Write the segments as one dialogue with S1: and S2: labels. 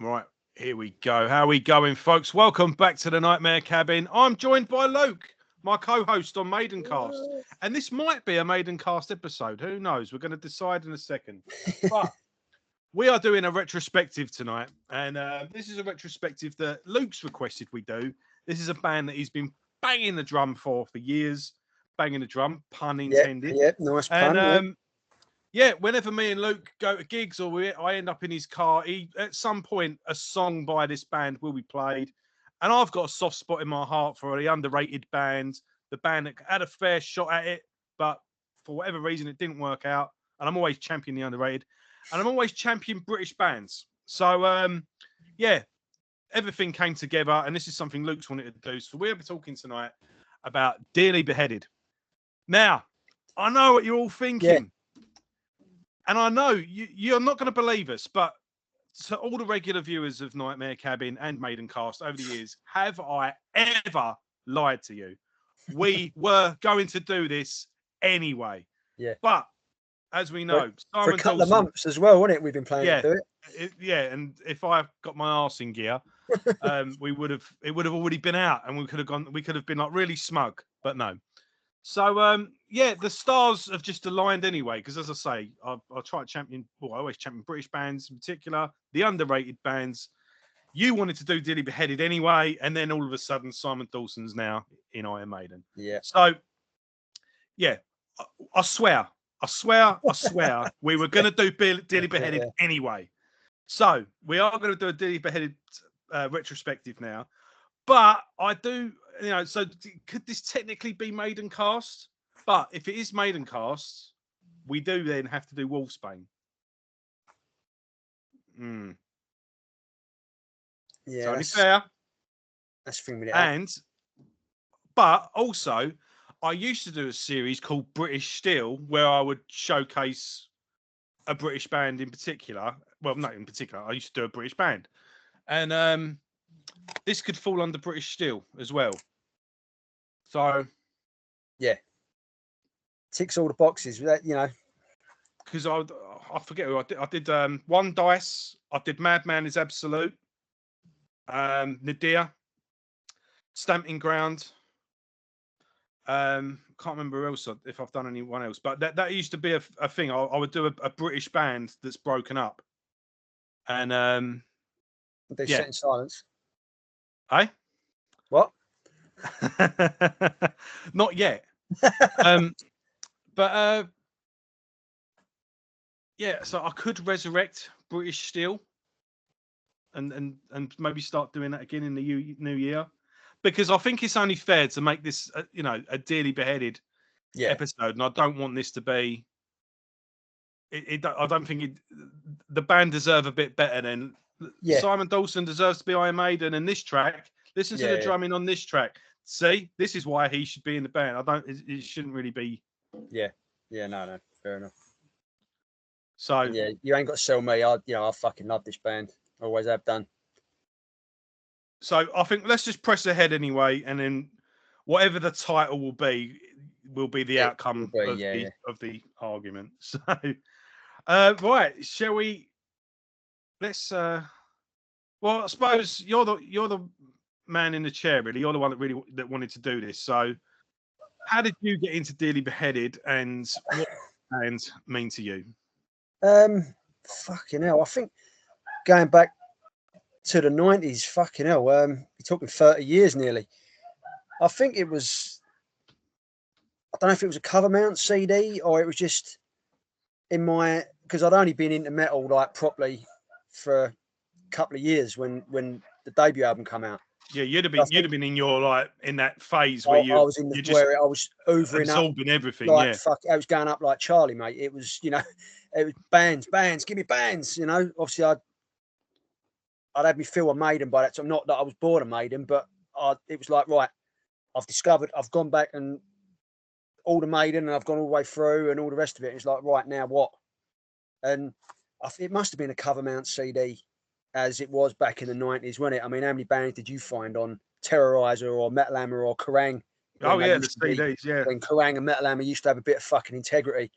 S1: Right, here we go. How are we going, folks? Welcome back to the Nightmare Cabin. I'm joined by Luke, my co-host on Maidencast. And this might be a Maidencast episode. Who knows? We're going to decide in a second. But we are doing a retrospective tonight. And this is a retrospective that Luke's requested we do. This is a band that he's been banging the drum for years. Banging the drum, pun intended.
S2: Yeah, nice pun.
S1: And yeah, whenever me and Luke go to gigs or I end up in his car, at some point a song by this band will be played. And I've got a soft spot in my heart for the underrated band, the band that had a fair shot at it, but for whatever reason it didn't work out. And I'm always championing the underrated. And I'm always championing British bands. So, yeah, everything came together. And this is something Luke's wanted to do. So we'll be talking tonight about Dearly Beheaded. Now, I know what you're all thinking.
S2: Yeah.
S1: And I know you're not going to believe us, but to all the regular viewers of Nightmare Cabin and Maidencast over the years, have I ever lied to you? We were going to do this anyway.
S2: Yeah.
S1: But as we know,
S2: for a couple of months as well, wasn't it? We've been planning to do it.
S1: Yeah, and if I got my arse in gear, it would have already been out, and we could have been like really smug, but no. So, yeah, the stars have just aligned anyway, because as I say, I try to champion, well, I always champion British bands in particular, the underrated bands. You wanted to do Dearly Beheaded anyway, and then all of a sudden, Simon Dawson's now in Iron Maiden.
S2: Yeah.
S1: So, yeah, I swear, we were going to do Dearly Beheaded anyway. So, we are going to do a Dearly Beheaded retrospective now. But I do, so could this technically be Maidencast? But if it is Maidencast, we do then have to do Wolfsbane.
S2: Yeah,
S1: it's only fair.
S2: That's thing
S1: but also, I used to do a series called British Steel, where I would showcase a British band in particular. Well, not in particular. I used to do a British band, and this could fall under British Steel as well. So,
S2: yeah, ticks all the boxes.
S1: Because I forget who I did. I did One Dice. I did Madman is Absolute. Nadir. Stamping Ground. Can't remember who else if I've done anyone else, but that used to be a thing. I would do a British band that's broken up, and
S2: they Set in Silence.
S1: Hey?
S2: What?
S1: Not yet. But yeah, so I could resurrect British Steel and maybe start doing that again in the new year, because I think it's only fair to make this a Dearly Beheaded episode, and I don't want this to be I don't think the band deserve a bit better than Simon Dawson deserves to be Iron Maiden, and this track, listen to the drumming on this track. See, this is why he should be in the band. It shouldn't really be.
S2: Yeah, no, fair enough.
S1: So
S2: yeah, you ain't got to sell me. I fucking love this band. Always have done.
S1: So I think let's just press ahead anyway, and then whatever the title will be the outcome of the argument. So, right, shall we? Let's. Well, I suppose you're the man in the chair, really. You're the one that wanted to do this. So, how did you get into Dearly Beheaded, and what bands mean to you?
S2: Fucking hell. I think going back to the 90s, fucking hell. You're talking 30 years nearly. I think it was. I don't know if it was a cover mount CD or it was just in my, because I'd only been into metal like properly for a couple of years when the debut album came out.
S1: Yeah, you'd have been in your like in that phase where I
S2: was in where I was
S1: absorbing everything.
S2: Like, fuck, I was going up like Charlie, mate. It was, it was bands, give me bands. Obviously I'd had me feel a Maiden by that time. Not that I was born a Maiden, but it was like, right, I've gone back and all the Maiden, and I've gone all the way through and all the rest of it. It's like, right, now what? And it must have been a cover mount CD, as it was back in the 90s, wasn't it? I mean, how many bands did you find on Terrorizer or Metal Hammer or Kerrang?
S1: Oh yeah, the CDs, yeah.
S2: When Kerrang and Metal Hammer used to have a bit of fucking integrity,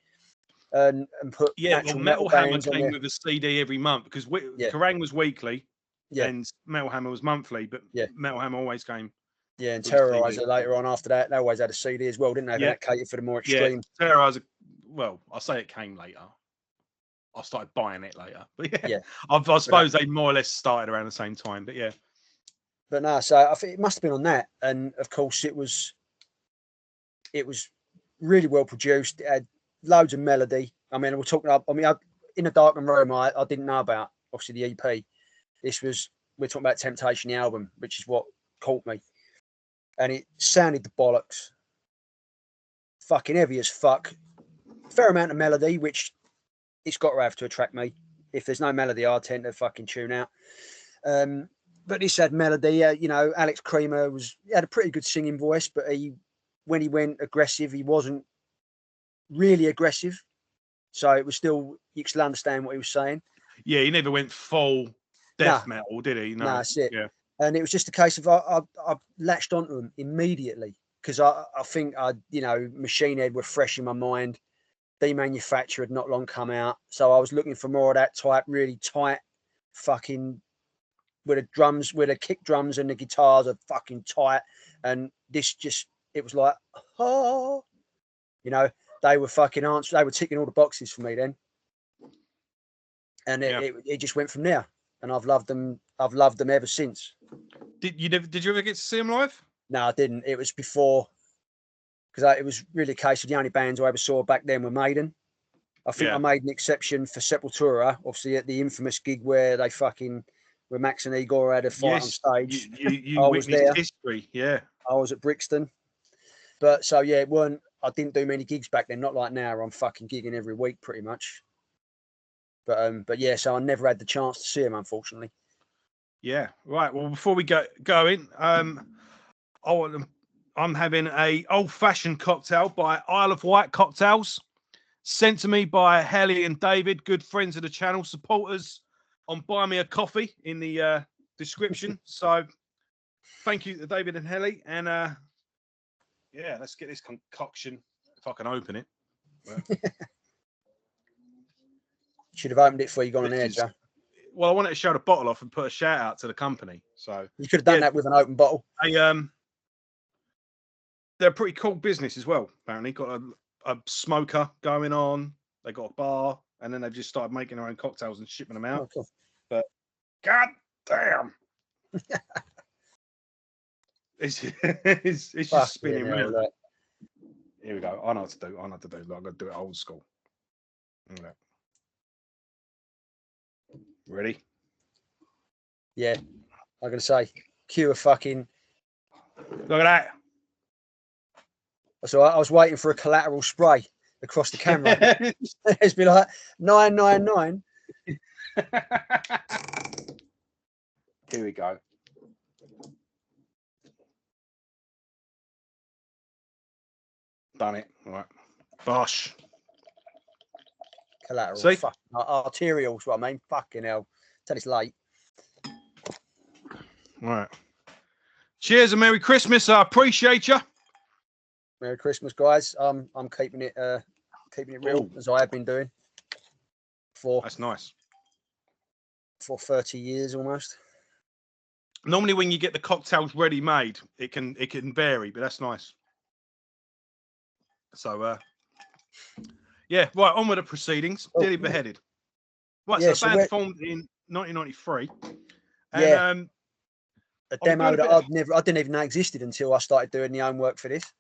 S2: and put
S1: Metal Hammer came with a CD every month because Kerrang was weekly,
S2: Yeah.
S1: and Metal Hammer was monthly, but
S2: Yeah.
S1: Metal Hammer always came.
S2: Yeah, and
S1: with a CD.
S2: Terrorizer later on after that, they always had a CD as well, didn't they?
S1: Yeah.
S2: That catered for the more extreme.
S1: Yeah, Terrorizer. Well, I say it came later. I started buying it later, but
S2: Yeah.
S1: I suppose they more or less started around the same time. But yeah,
S2: But no, so I think it must have been on that, and of course it was really well produced. It had loads of melody. I mean, we're talking. I mean, in a darkened room, I didn't know about obviously the EP. We're talking about Temptation, the album, which is what caught me, and it sounded the bollocks, fucking heavy as fuck. Fair amount of melody, which it's got to have to attract me. If there's no melody, I tend to fucking tune out. But this had melody. You know, Alex Creamer had a pretty good singing voice, but when he went aggressive, he wasn't really aggressive. So it was still, you could still understand what he was saying.
S1: Yeah, he never went full death metal, did he? No,
S2: that's it.
S1: Yeah.
S2: And it was just a case of I latched onto him immediately because I think Machine Head were fresh in my mind. Demanufacture had not long come out, so I was looking for more of that type, really tight, fucking where the kick drums and the guitars are fucking tight, and this just it was like, oh, they were fucking they were ticking all the boxes for me then, and it just went from there, and I've loved them ever since.
S1: Did you ever get to see them live?
S2: No, I didn't. It was before, because it was really a case of the only bands I ever saw back then were Maiden. I think I made an exception for Sepultura, obviously at the infamous gig where Max and Igor had a fight on stage.
S1: You
S2: I was there.
S1: History, yeah.
S2: I was at Brixton, but so yeah, I didn't do many gigs back then. Not like now, I'm fucking gigging every week pretty much. But yeah, so I never had the chance to see him, unfortunately.
S1: Yeah, right. Well, before we go in, I'm having a old-fashioned cocktail by Isle of Wight Cocktails, sent to me by Helly and David, good friends of the channel, supporters on Buy Me a Coffee in the description. So thank you to David and Helly. And yeah, let's get this concoction, if I can open it.
S2: Should have opened it before you got on air, Joe.
S1: Well, I wanted to show the bottle off and put a shout out to the company. So
S2: you could have done that with an open bottle.
S1: They're a pretty cool business as well. Apparently, got a smoker going on. They got a bar, and then they've just started making their own cocktails and shipping them out. Oh, cool. But god damn, it's just spinning around. Here we go. I know what to do. I'm gonna do it old school. Okay. Ready?
S2: Yeah, I'm gonna say, cue a fucking.
S1: Look at that.
S2: So I was waiting for a collateral spray across the camera. It's been like 999.
S1: Here we go. Done it. All right. Bosh.
S2: Collateral. See? Arterial is what I mean. Fucking hell. Till it's late.
S1: All right. Cheers and Merry Christmas. I appreciate you.
S2: Merry Christmas, guys. I'm keeping it real as I have been doing
S1: that's nice.
S2: For 30 years almost.
S1: Normally when you get the cocktails ready made, it can vary, but that's nice. So yeah, right, on with the proceedings. Dearly Beheaded. Right, so the band formed in 1993. And
S2: a demo that I didn't even know existed until I started doing the homework for this.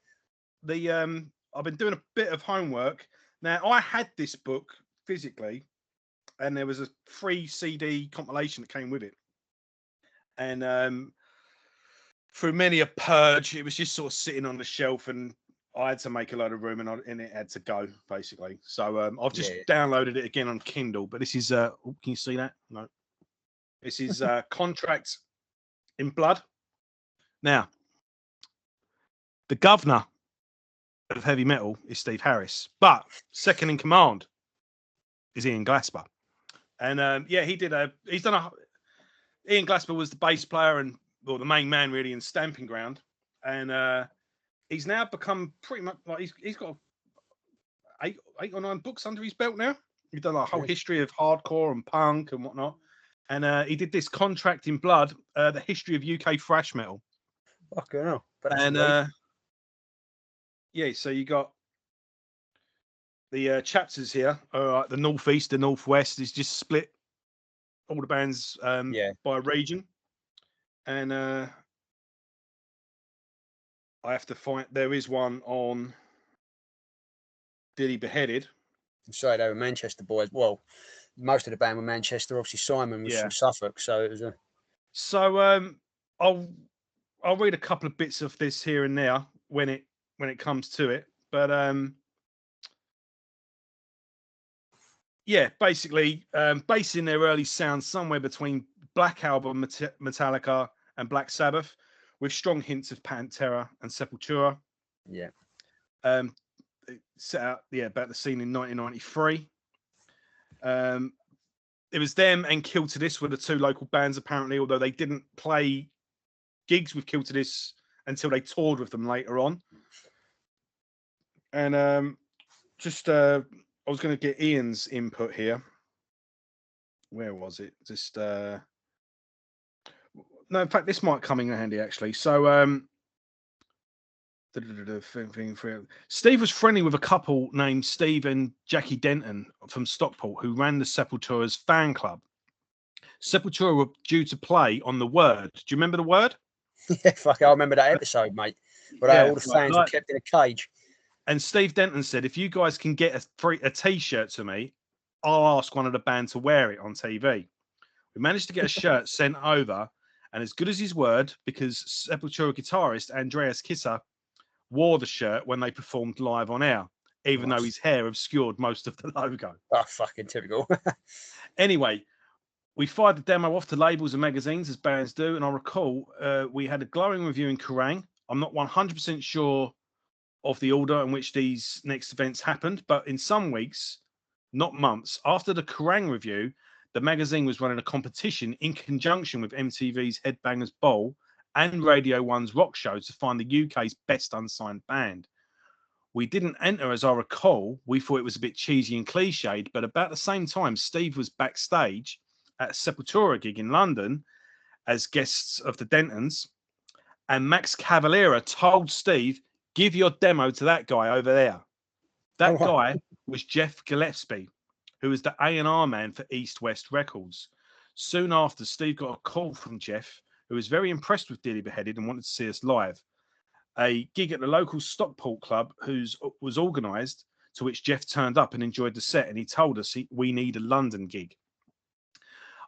S1: I've been doing a bit of homework. Now, I had this book physically, and there was a free CD compilation that came with it. And through many a purge, it was just sort of sitting on the shelf, and I had to make a load of room, and it had to go, basically. So I've just downloaded it again on Kindle. But this is, can you see that? No. This is Contract in Blood. Now, the governor of heavy metal is Steve Harris, but second in command is Ian Glasper. And Ian Glasper was the bass player or the main man really in Stamping Ground, and he's now become pretty much like he's got 8 or 9 books under his belt now. He's done a whole history of hardcore and punk and whatnot, And he did this Contract in Blood, the history of UK thrash metal.
S2: Fucking hell. But that's
S1: And yeah, so you got the chapters here. All right, the northeast, the northwest is just split all the bands by region. And I have to find. There is one on Dearly Beheaded.
S2: I'm sorry, they were Manchester boys. Well, most of the band were Manchester. Obviously, Simon was from Suffolk, so it was a.
S1: So I'll read a couple of bits of this here and there when it comes to it, but yeah, basically basing their early sound somewhere between Black Album, Metallica, and Black Sabbath, with strong hints of Pantera and Sepultura.
S2: Yeah.
S1: It set out about the scene in 1993. It was them and Kill to This were the two local bands apparently, although they didn't play gigs with Kill to This until they toured with them later on. And I was going to get Ian's input here. Where was it? Just no, in fact, this might come in handy actually. So Steve was friendly with a couple named Steve and Jackie Denton from Stockport who ran the Sepultura's fan club. Sepultura were due to play on The Word. Do you remember The Word?
S2: Yeah, fuck, I remember that episode, mate. Where all the fans were kept in a cage.
S1: And Steve Denton said, if you guys can get a T-shirt to me, I'll ask one of the band to wear it on TV. We managed to get a shirt sent over, and as good as his word, because Sepultura guitarist Andreas Kisser wore the shirt when they performed live on air, even though his hair obscured most of the logo.
S2: Oh, fucking typical.
S1: Anyway, we fired the demo off to labels and magazines, as bands do, and I recall we had a glowing review in Kerrang. I'm not 100% sure of the order in which these next events happened, but in some weeks, not months, after the Kerrang review, the magazine was running a competition in conjunction with MTV's Headbangers Ball and Radio 1's Rock Show to find the UK's best unsigned band. We didn't enter, as I recall. We thought it was a bit cheesy and cliched, but about the same time, Steve was backstage at a Sepultura gig in London as guests of the Dentons, and Max Cavalera told Steve, give your demo to that guy over there. That guy was Jeff Gillespie, who was the A&R man for East West Records. Soon after, Steve got a call from Jeff, who was very impressed with Dearly Beheaded and wanted to see us live. A gig at the local Stockport club was organised, to which Jeff turned up and enjoyed the set, and he told us we need a London gig.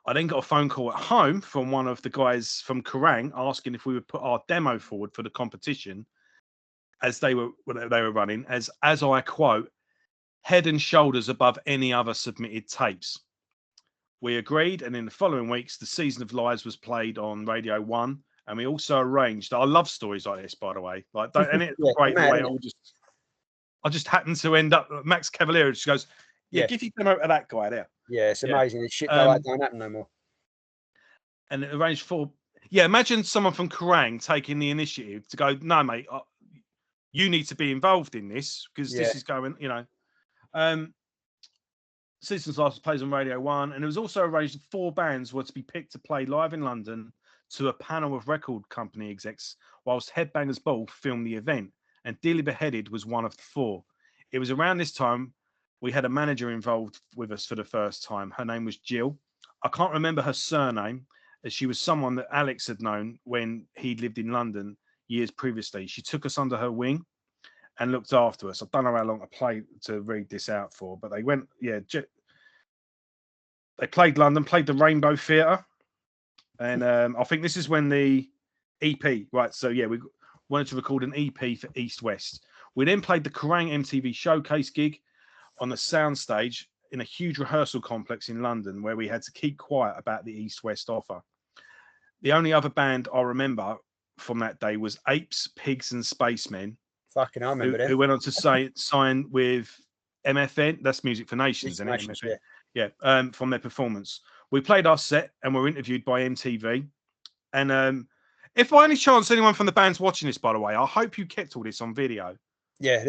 S1: I then got a phone call at home from one of the guys from Kerrang asking if we would put our demo forward for the competition, as they were running, as I quote, head and shoulders above any other submitted tapes. We agreed, and in the following weeks, the Season of Lies was played on Radio 1, and we also arranged. I love stories like this, by the way. And it's great the way it all just. I just happened to end up. Max Cavalera just goes, give your demo to that guy there.
S2: Yeah, it's amazing. It's shit like that don't happen no more.
S1: And it arranged for. Yeah, imagine someone from Kerrang taking the initiative to go, no, mate, you need to be involved in this because this is going, Season's Last plays on Radio 1, and it was also arranged that 4 bands were to be picked to play live in London to a panel of record company execs, whilst Headbangers Ball filmed the event, and Dearly Beheaded was one of the 4. It was around this time we had a manager involved with us for the first time. Her name was Jill. I can't remember her surname, as she was someone that Alex had known when he lived in London years previously. She took us under her wing and looked after us. I don't know how long I played to read this out for, but they went, they played London, played the Rainbow Theatre, and I think this is when the EP, right? So we wanted to record an EP for East West. We then played the Kerrang MTV Showcase gig on the soundstage in a huge rehearsal complex in London, where we had to keep quiet about the East West offer. The only other band I remember from that day was Apes, Pigs, and Spacemen.
S2: Fucking, I remember them.
S1: Who went on to sign with MFN. That's Music for Nations, isn't it?
S2: Nations,
S1: MFN. From their performance. We played our set and were interviewed by MTV. And if by any chance anyone from the band's watching this, by the way, I hope you kept all this on video.
S2: Yeah.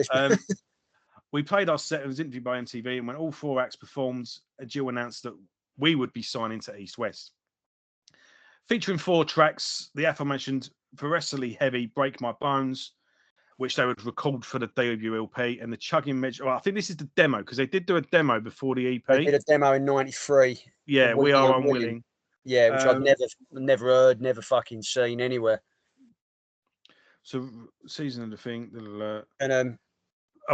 S1: We played our set and was interviewed by MTV, and when all 4 acts performed, Jill announced that we would be signing to East West. featuring 4 tracks, the aforementioned Veracely Heavy, Break My Bones, which they would record for the debut LP, and the Chugging Measure. Well, I think this is the demo because they did do a demo before the EP.
S2: They did a demo in '93.
S1: Yeah, We Are Unwilling.
S2: Yeah, which I'd never heard, never fucking seen anywhere.
S1: So, season of the thing.
S2: And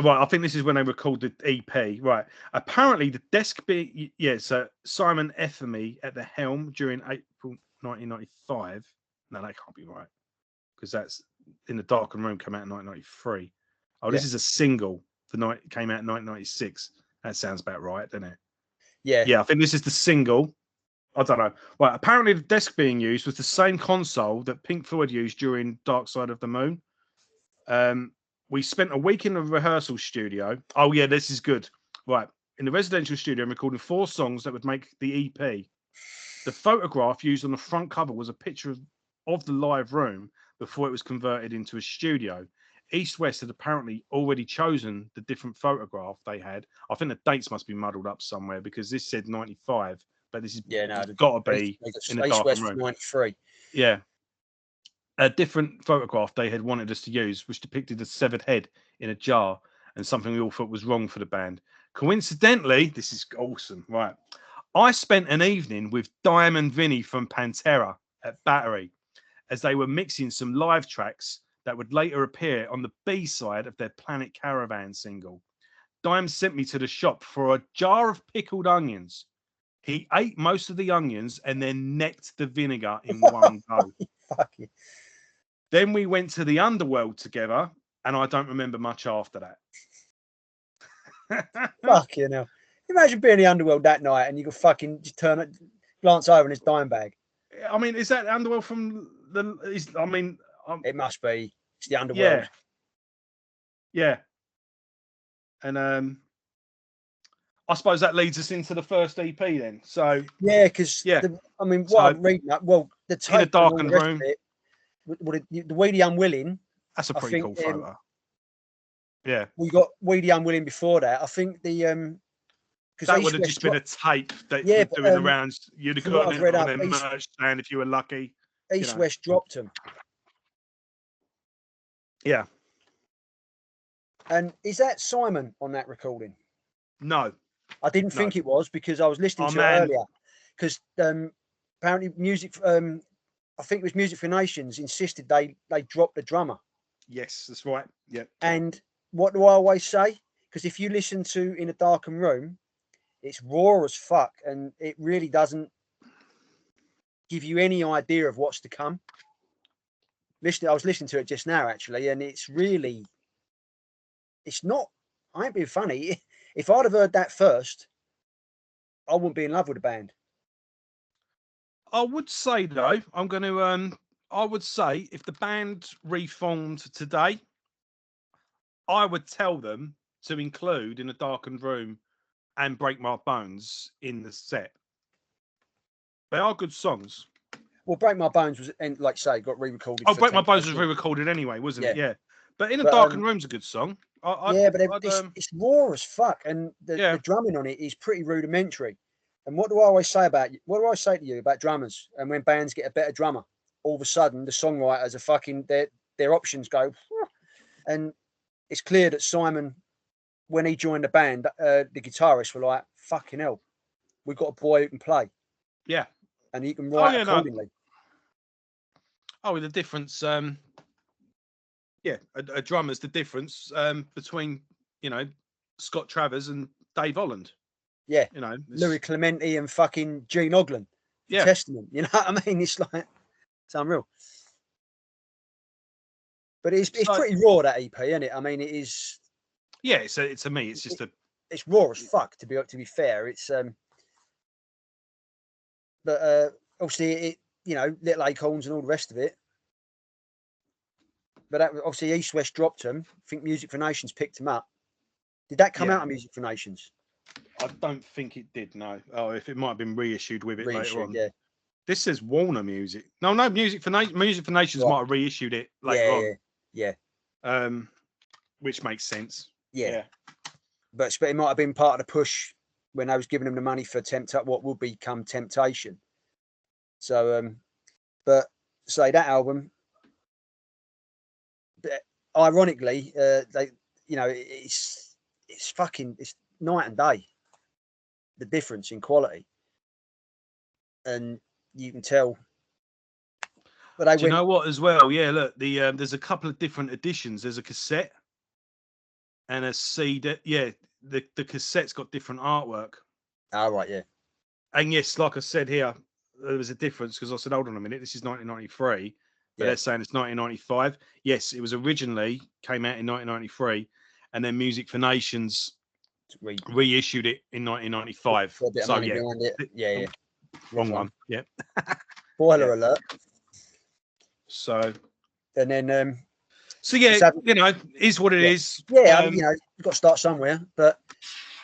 S1: right, I think this is when they recorded the EP. Right. Apparently, the desk beat. Yeah, so Simon Effermy at the helm during April 1995. No, that can't be right because that's In the Darkened Room came out in 1993. Oh, this is a single. The night came out in 1996. That sounds about right, doesn't it?
S2: Yeah.
S1: Yeah, I think this is the single. I don't know. Right, apparently the desk being used was the same console that Pink Floyd used during Dark Side of the Moon. We spent a week in the rehearsal studio. Oh, yeah, this is good. Right, in the residential studio, recording 4 songs that would make the EP. The photograph used on the front cover was a picture of the live room before it was converted into a studio. East West had apparently already chosen the different photograph they had. I think the dates must be muddled up somewhere because this said 95, but this is got to be in the
S2: East West
S1: Darkened Room.
S2: 93.
S1: Yeah. A different photograph they had wanted us to use, which depicted a severed head in a jar and something we all thought was wrong for the band. Coincidentally, this is awesome, right? I spent an evening with Diamond Vinny from Pantera at Battery as they were mixing some live tracks that would later appear on the B-side of their Planet Caravan single. Dime sent me to the shop for a jar of pickled onions. He ate most of the onions and then necked the vinegar in one go. Then we went to the underworld together, and I don't remember much after that.
S2: Fucking hell. Imagine being in the underworld that night and you could fucking just glance over and it's dime bag.
S1: I mean, is that underworld from the?
S2: It must be. It's the underworld.
S1: Yeah. And I suppose that leads us into the first EP then. So
S2: yeah, because what I'm reading, the tape
S1: in a darkened room.
S2: The Weedy Unwilling.
S1: That's a pretty cool photo. Yeah,
S2: we got Weedy Unwilling before that. I think the
S1: that would have just been a tape that you're doing the rounds. You'd have got it on their merch stand if you were lucky.
S2: East West dropped them.
S1: Yeah.
S2: And is that Simon on that recording?
S1: No,
S2: I didn't think it was because I was listening to it earlier. Because apparently I think it was Music for Nations insisted they dropped the drummer.
S1: Yes, that's right. Yeah.
S2: And what do I always say? Because if you listen to In a Darkened Room, it's raw as fuck, and it really doesn't give you any idea of what's to come. I was listening to it just now actually, and it's not. I ain't being funny. If I'd have heard that first, I wouldn't be in love with the band.
S1: I would say though, I would say if the band reformed today, I would tell them to include In a Darkened Room and Break My Bones in the set. They are good songs.
S2: Well, Break My Bones was, and like say, got re-recorded.
S1: Oh, Break My Bones was re-recorded anyway, wasn't it? Yeah. But In a Darkened Room's a good song.
S2: But it's raw as fuck, and the drumming on it is pretty rudimentary. And what do I always say to you about drummers? And when bands get a better drummer, all of a sudden the songwriters are fucking their options go. And it's clear that Simon, when he joined the band, the guitarists were like, "Fucking hell, we've got a boy who can play."
S1: Yeah,
S2: and he can write accordingly.
S1: No. The difference. A drummer's the difference between Scott Travers and Dave Holland.
S2: Yeah, Louis Clementi and fucking Gene Ogden. Yeah, Testament. You know what I mean? It's unreal. But it's pretty raw, that EP, isn't it? I mean, it is.
S1: Yeah, it's to me, it's just
S2: it's raw as fuck. To be fair, it's but obviously it Little Acorns and all the rest of it. But that, obviously East West dropped them. I think Music for Nations picked them up. Did that come out of Music for Nations?
S1: I don't think it did. No. Oh, if it might have been reissued with it later on.
S2: Yeah.
S1: This says Warner Music. No, Music for Nations might have reissued it later on.
S2: Yeah.
S1: Which makes sense.
S2: Yeah. But it might have been part of the push when I was giving them the money for what would become Temptation. So But say that album, ironically, they, you know, it's night and day, the difference in quality, and you can tell. But
S1: Do you know what as well? Yeah, look, there's a couple of different editions. There's a cassette and a CD. Yeah, the cassette's got different artwork.
S2: Oh, right, yeah.
S1: And yes, like I said here, there was a difference because I said, hold on a minute, this is 1993, but they're saying it's 1995. Yes, it was originally came out in 1993, and then Music for Nations reissued it in 1995.
S2: Got a bit of money behind it. Yeah.
S1: Wrong one. Yeah.
S2: Spoiler alert.
S1: So.
S2: And then.
S1: So yeah, you know, is what it is.
S2: Yeah, I mean, you know, you've got to start somewhere, but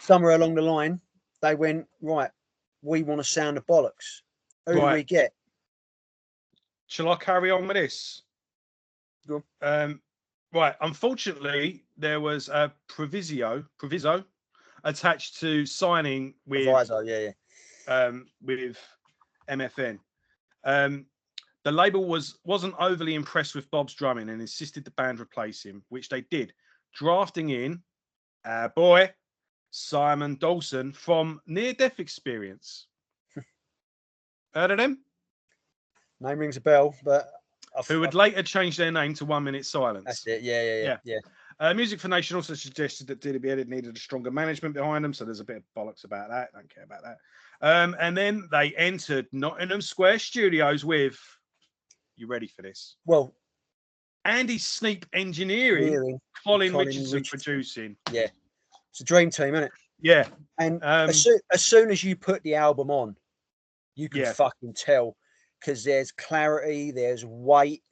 S2: somewhere along the line, they went, right, we want to sound the bollocks. Who do we get?
S1: Shall I carry on with this?
S2: Go
S1: on. Right. Unfortunately, there was a proviso attached to signing with with MFN. The label wasn't overly impressed with Bob's drumming and insisted the band replace him, which they did, drafting in our boy Simon Dawson from Near Death Experience. Heard of them?
S2: Name rings a bell, but
S1: who would later change their name to 1 Minute Silence.
S2: That's it. Yeah.
S1: Music for Nation also suggested that Dearly Beheaded needed a stronger management behind them, so there's a bit of bollocks about that. Don't care about that. And then they entered Nottingham Square Studios with. You ready for this?
S2: Well,
S1: Andy Sneap engineering, Colin Richardson producing.
S2: Yeah, it's a dream team, isn't it?
S1: Yeah.
S2: And as soon as you put the album on, you can fucking tell because there's clarity, there's weight.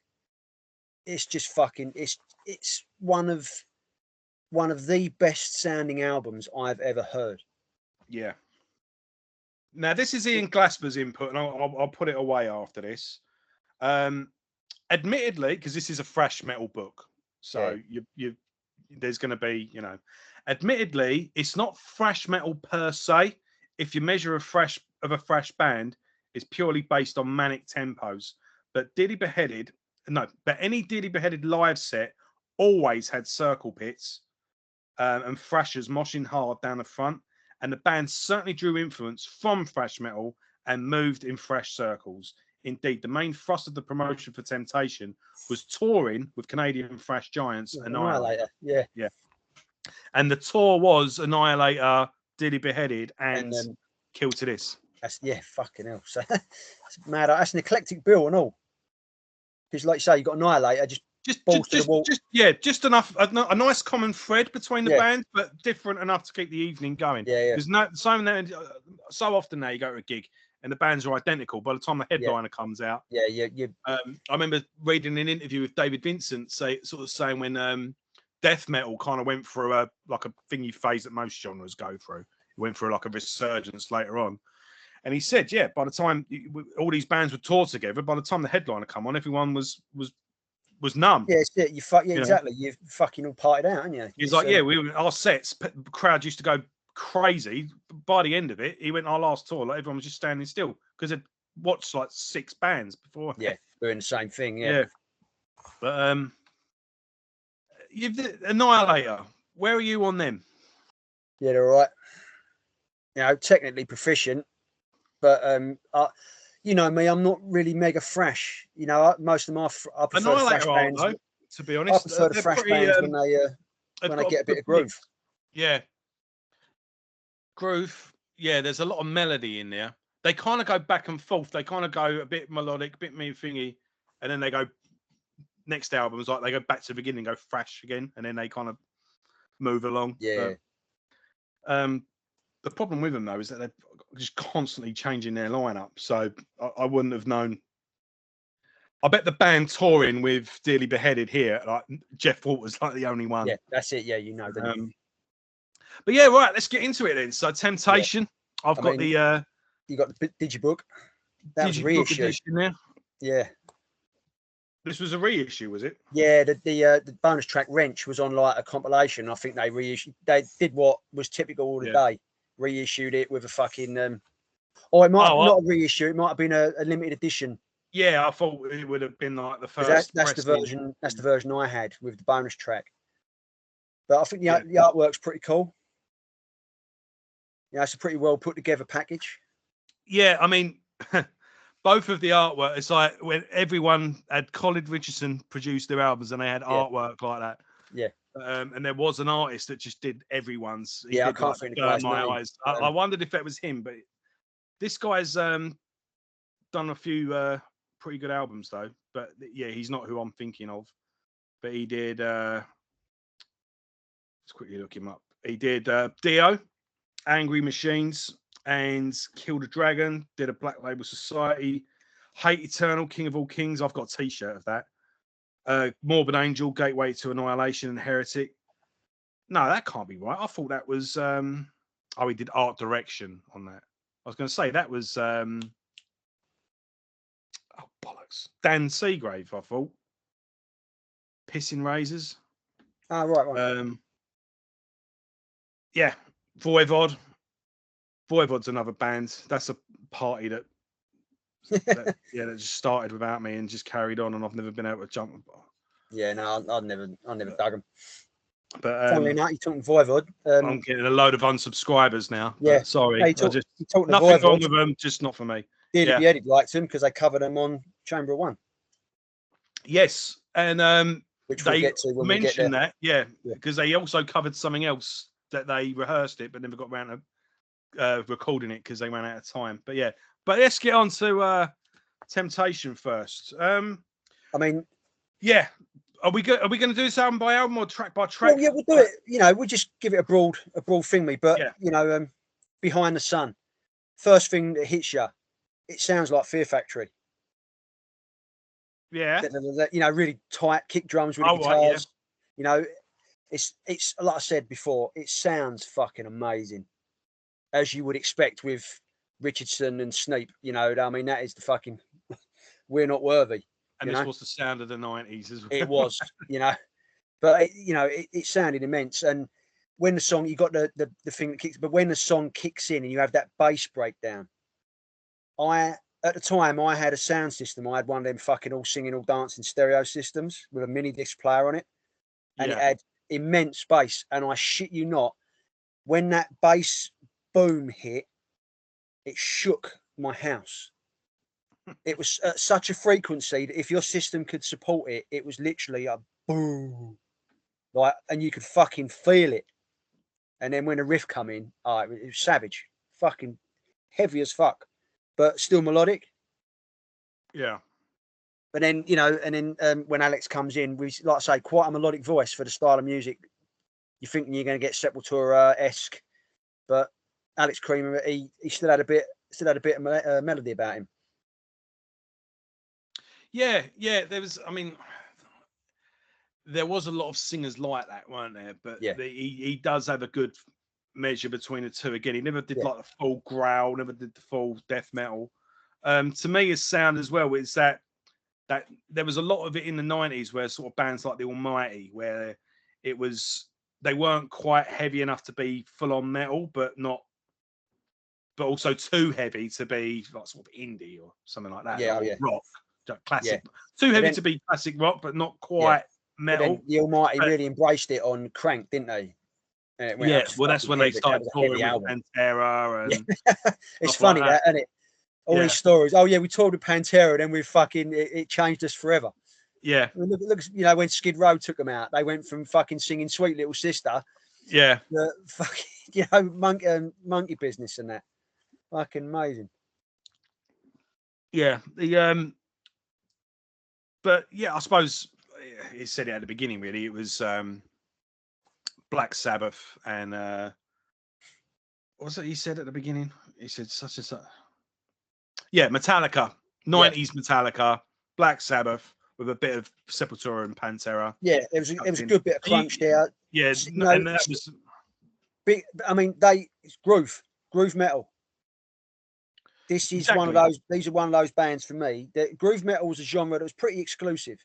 S2: It's just fucking. It's one of the best sounding albums I've ever heard.
S1: Yeah. Now this is Ian Glasper's input, and I'll put it away after this. Admittedly, because this is a thrash metal book, so you there's going to be, you know, admittedly, it's not thrash metal per se. If you measure a thrash band, it's purely based on manic tempos. But any Dearly Beheaded live set always had circle pits and thrashers moshing hard down the front, and the band certainly drew influence from thrash metal and moved in thrash circles. Indeed, the main thrust of the promotion for Temptation was touring with Canadian thrash giants Annihilator.
S2: Yeah.
S1: And the tour was Annihilator, Dearly Beheaded, and Kill to This.
S2: That's fucking hell. So that's mad. That's an eclectic bill and all. Because, like you say, you got Annihilator,
S1: just enough, a nice common thread between the bands, but different enough to keep the evening going. There's so often now you go to a gig and the bands are identical. By the time the headliner comes out, I remember reading an interview with David Vincent saying when death metal kind of went through a thingy phase that most genres go through. It went through like a resurgence later on, and he said, by the time all these bands would tour together, by the time the headliner come on, everyone was numb.
S2: Yeah, it's it. Exactly. You've fucking all partied out, haven't you?
S1: He's like, our sets, crowd used to go crazy. By the end of it, he went, our last tour, like everyone was just standing still because they'd watched like 6 bands before.
S2: Yeah, doing the same thing. Yeah.
S1: But you've Annihilator. Where are you on them?
S2: Yeah, they're all right. You know, technically proficient, but you know me, I'm not really mega thrash. You know, most of them I prefer the thrash bands.
S1: Though, to be honest,
S2: I prefer the thrash bands when they get a bit of groove.
S1: Yeah. Groove, there's a lot of melody in there. They kind of go back and forth. They kind of go a bit melodic, a bit me thingy, and then they go next albums like they go back to the beginning, go thrash again, and then they kind of move along.
S2: Yeah.
S1: But, the problem with them though is that they're just constantly changing their lineup. So I wouldn't have known. I bet the band touring with Dearly Beheaded here, like Jeff Walter's like the only one.
S2: Yeah, that's it. Yeah, you know.
S1: But right, let's get into it then. So Temptation, I've got the
S2: you got the Digibook. That was a reissue.
S1: There.
S2: Yeah.
S1: This was a reissue, was it?
S2: Yeah, the bonus track Wrench was on like a compilation. I think they reissued. They did what was typical all the day. Reissued it with a fucking. It might not a reissue. It might have been a limited edition.
S1: Yeah, I thought it would have been like the
S2: 'Cause
S1: first.
S2: that's the
S1: pressing.
S2: version. That's the version I had with the bonus track. But I think
S1: Yeah.
S2: the artwork's pretty cool. Yeah, it's a pretty well put together package.
S1: Yeah, I mean, both of the artwork. It's like when everyone had Colin Richardson produced their albums, and they had artwork like that.
S2: Yeah.
S1: And there was an artist that just did everyone's. He
S2: Yeah, I
S1: did
S2: can't
S1: like
S2: think of the
S1: Burn
S2: guy's
S1: My
S2: name.
S1: Eyes. I wondered if that was him, but this guy's done a few pretty good albums though. But yeah, he's not who I'm thinking of. But he did. Let's quickly look him up. He did Dio, Angry Machines, and Kill the Dragon. Did a Black Label Society, Hate Eternal, King of All Kings. I've got a T-shirt of that. Morbid Angel, Gateway to Annihilation, and Heretic. No, that can't be right. I thought that was. Oh, he did art direction on that. I was going to say that was. Oh bollocks! Dan Seagrave. I thought. Pissing Razors.
S2: Ah, right.
S1: Yeah, Voivod. Voivod's another band. That's a party that that just started without me and just carried on, and I've never been able to jump.
S2: Yeah, no, I never dug them.
S1: But
S2: Funnily enough, you're talking Voivod.
S1: I'm getting a load of unsubscribers now.
S2: Yeah,
S1: sorry,
S2: no, you're talking
S1: nothing
S2: Voivod,
S1: wrong with them, just not for me.
S2: Dearly Beheaded liked them because they covered them on Chamber of One.
S1: Yes, and
S2: which
S1: they
S2: we'll get to when
S1: mentioned
S2: we get
S1: that, because they also covered something else that they rehearsed it but never got around to recording it because they ran out of time. But yeah, but let's get on to Temptation first.
S2: I mean,
S1: yeah. Are we going to do this album by album or track by track?
S2: Well, yeah, we'll do it. You know, we'll just give it a broad thingy. But you know, Behind the Sun, first thing that hits you, it sounds like Fear Factory.
S1: Yeah.
S2: You know, really tight kick drums with the guitars. Right, yeah. You know, it's like I said before, it sounds fucking amazing, as you would expect with Richardson and Sneap. You know, I mean, that is the fucking We're Not Worthy.
S1: And this was the sound of the 90s as well.
S2: It was, you know, but you know, it sounded immense. And when the song, you got the thing that kicks, but when the song kicks in and you have that bass breakdown, at the time I had a sound system. I had one of them fucking all singing, all dancing stereo systems with a mini disc player on it, and it had immense bass. And I shit you not, when that bass boom hit, it shook my house. It was at such a frequency that if your system could support it, it was literally a boom, like, and you could fucking feel it. And then when the riff come in, it was savage, fucking heavy as fuck, but still melodic.
S1: Yeah.
S2: But then, you know, and then when Alex comes in, we, like I say, quite a melodic voice for the style of music. You're thinking you're going to get Sepultura-esque, but Alex Creamer, he still had a bit of melody about him.
S1: Yeah, there was. I mean, there was a lot of singers like that, weren't there? But he does have a good measure between the two. Again, he never did like the full growl, never did the full death metal. To me, his sound as well is that there was a lot of it in the 90s where sort of bands like the Almighty, where they weren't quite heavy enough to be full on metal, but also too heavy to be like sort of indie or something like that. Or rock. Classic, too heavy to be classic rock, but not quite metal.
S2: The Almighty really embraced it on Crank, didn't they?
S1: Well, that's when they started touring with Pantera. And
S2: it's funny like that, isn't it? All these stories. Oh yeah, we toured with Pantera, then we fucking it changed us forever.
S1: Yeah.
S2: I mean, look, you know, when Skid Row took them out, they went from fucking singing "Sweet Little Sister," to fucking, you know, monkey business and that. Fucking amazing.
S1: Yeah. But yeah, I suppose he said it at the beginning. Really, it was Black Sabbath and what was it he said at the beginning? He said such and such. Yeah, Metallica, 90s Metallica, Black Sabbath with a bit of Sepultura and Pantera.
S2: Yeah, it was a good bit of crunch there.
S1: Yeah,
S2: you know,
S1: and that was
S2: big. I mean, it's groove metal. This is one of those. These are one of those bands for me. That groove metal was a genre that was pretty exclusive.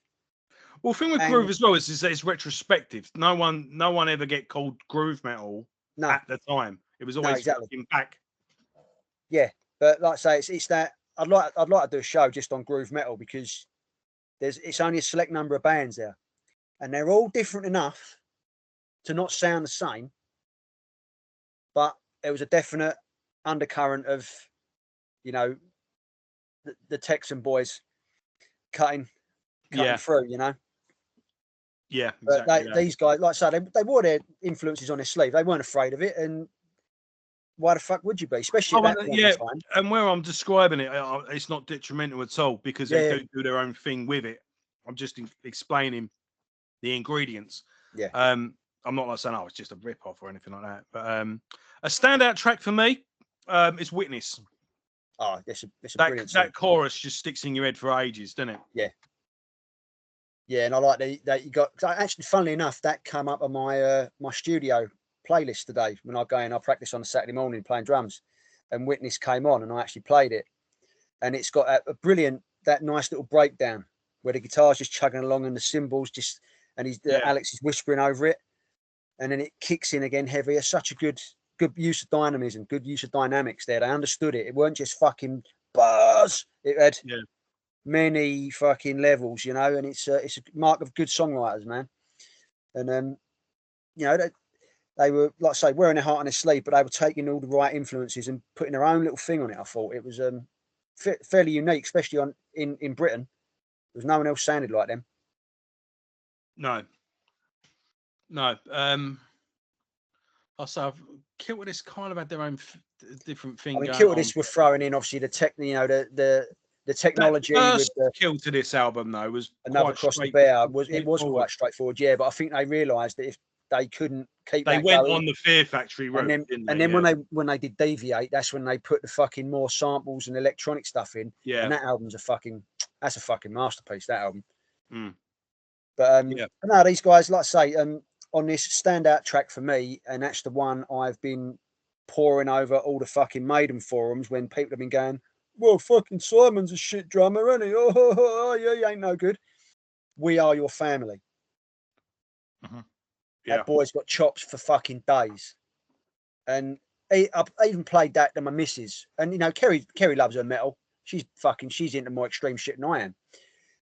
S1: Well, the thing with groove as well is that it's retrospective. No one ever get called groove metal at the time. It was always back.
S2: Yeah, but like I say, it's that. I'd like to do a show just on groove metal, because it's only a select number of bands there, and they're all different enough to not sound the same, but there was a definite undercurrent of, you know, the Texan boys cutting through, you know.
S1: Yeah,
S2: But
S1: exactly.
S2: these guys, like I say, they wore their influences on their sleeve. They weren't afraid of it, and why the fuck would you be? Especially at that point in time.
S1: And where I'm describing it, it's not detrimental at all, because they do their own thing with it. I'm just explaining the ingredients.
S2: Yeah.
S1: I'm not like saying, it's just a rip-off or anything like that. But a standout track for me is Witness.
S2: Oh, it's a brilliant song.
S1: That chorus just sticks in your head for ages, doesn't it?
S2: Yeah. Yeah, and I like that you got, actually, funnily enough, that come up on my my studio playlist today when I go in. I practice on a Saturday morning playing drums, and Witness came on, and I actually played it, and it's got a brilliant, that nice little breakdown where the guitar's just chugging along and the cymbals just, and Alex is whispering over it, and then it kicks in again heavier. Such a good use of dynamism, good use of dynamics there. They understood it. It weren't just fucking buzz. It had many fucking levels, you know, and it's a mark of good songwriters, man. And you know, they were, like I say, wearing their heart on their sleeve, but they were taking all the right influences and putting their own little thing on it. I thought it was fairly unique, especially in Britain. There's no one else sounded like them.
S1: No. I'll say Kilterdis kind of had their own different thing.
S2: I mean, Kilterdis were throwing in, obviously, the technology.
S1: That first Kilterdis album, though, was
S2: Another Cross the Bear. It was quite straightforward, yeah. But I think they realised that if they couldn't keep that
S1: went
S2: going,
S1: on the Fear Factory route,
S2: and then when they did Deviate, that's when they put the fucking more samples and electronic stuff in.
S1: Yeah.
S2: And that album's a fucking masterpiece, that album.
S1: Mm.
S2: But no, these guys, like I say, on this standout track for me, and that's the one I've been poring over all the fucking Maiden forums when people have been going, well, fucking Simon's a shit drummer, isn't he? Oh, yeah, he ain't no good. We Are Your Family.
S1: Mm-hmm.
S2: Yeah. That boy's got chops for fucking days. And I even played that to my missus. And, you know, Kerry loves her metal. She's into more extreme shit than I am.